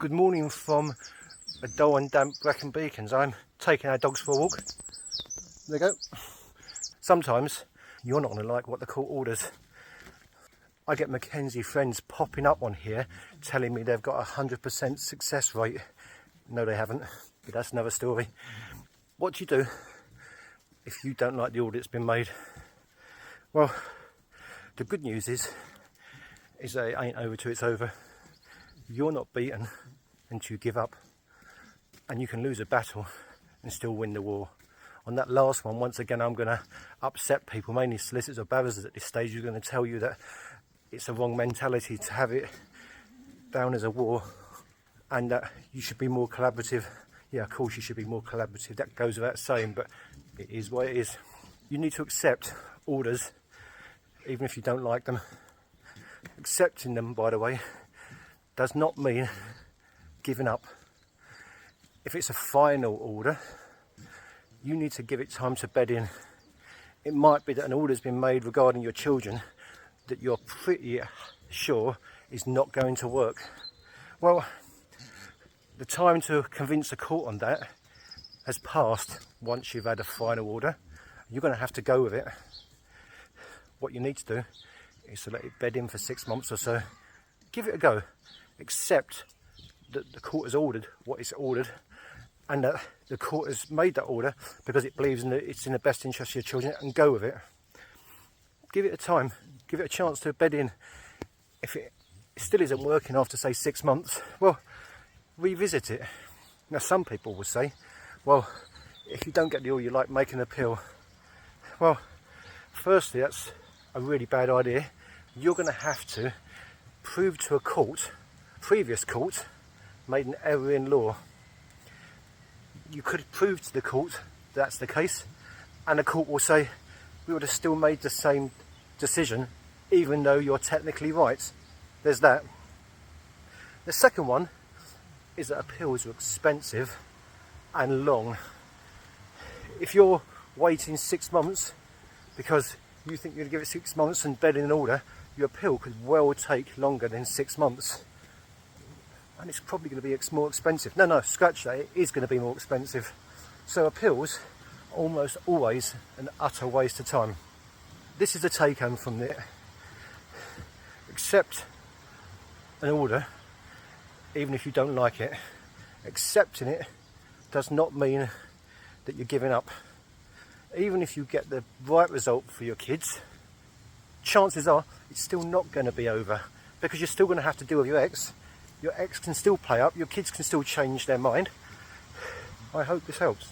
Good morning from a dull and damp Brecon Beacons. I'm taking our dogs for a walk. There they go. Sometimes you're not going to like what the court orders. I get Mackenzie friends popping up on here telling me they've got a 100% success rate. No, they haven't, but that's another story. What do you do if you don't like the order that's been made? Well, the good news is that it ain't over till it's over. You're not beaten until you give up, and you can lose a battle and still win the war. On that last one, once again, I'm going to upset people, mainly solicitors or barristers at this stage. You're going to tell you that it's a wrong mentality to have it down as a war, and that you should be more collaborative. Yeah, of course you should be more collaborative. That goes without saying, but it is what it is. You need to accept orders, even if you don't like them. Accepting them, by the way, does not mean giving up. If it's a final order, you need to give it time to bed in. It might be that an order's been made regarding your children that you're pretty sure is not going to work. Well, the time to convince a court on that has passed once you've had a final order. You're going to have to go with it. What you need to do is to let it bed in for 6 months or so. Give it a go. Accept that the court has ordered what it's ordered, and that the court has made that order because it believes it's in the best interest of your children, and go with it. Give it a time. Give it a chance to bed in. If it still isn't working after, say, 6 months, well, revisit it. Now, some people will say, well, if you don't get the order you like, make an appeal. Well, firstly, that's a really bad idea. You're going to have to prove to a court, previous court, made an error in law. You could prove to the court that's the case, and the court will say, we would have still made the same decision, even though you're technically right. There's that. The second one is that appeals are expensive and long. If you're waiting 6 months because you think you're going to give it 6 months and bed in an order, your appeal could well take longer than 6 months. And it's probably going to be more expensive. No, scratch that, it is going to be more expensive. So appeals are almost always an utter waste of time. This is the take home from it. Accept an order, even if you don't like it. Accepting it does not mean that you're giving up. Even if you get the right result for your kids, chances are it's still not going to be over, because you're still going to have to deal with your ex. Your ex can still play up, your kids can still change their mind. I hope this helps.